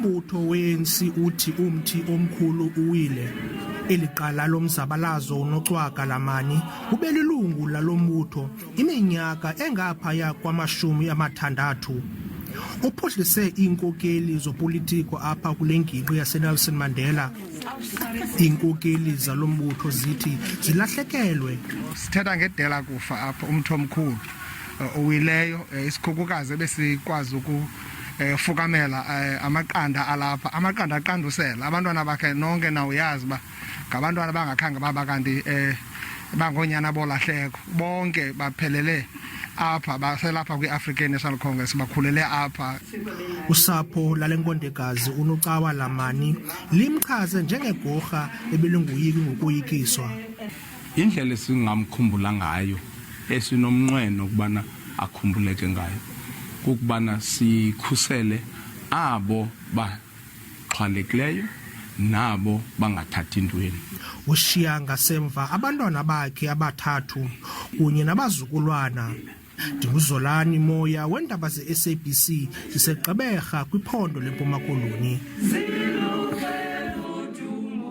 umbutho we-ANC uthi umthi omkhulu uwile. Eli qala lomzabalazo uNocwaka Lamani ube lilungu lalo mbutho iminyaka engaphaya kwama-60. Uphuhlise iinkokeli zopolitiko apha kule ngingqi yaseNelson Mandela. Iinkokeli zalo mbutho zithi zilahlekelwe. Sithetha ngedela kufa apha umthi omkhulu owileyo, isikhukukazi ebesikwazi ukufukamela amaqanda alapha, amaqanda aqandusela abantwana bakhe nonke na uyazi uba ngabantwana bangakhange baba kanti bangonyana bolahleko, bonke baphelele apha baselapha kwi-African National Congress, bakhulele apha. Usapho lale nkondekazi uNocawa Lamani limchaze njengegorha ebelinguyiki ngokoyikiswa. Indlela esingamkhumbula ngayo esinomnqweno ukubana akhumbuleke ngayo kukubana sikhusele abo baxhwalekileyo nabo bangathathi ntweni. Ushiya ngasemva abantwana bakhe abathathu kunye nabazukulwana. Ndinguzolani Moya weendaba ze-SABC, siseGqeberha kwiphondo leMpuma Koloni.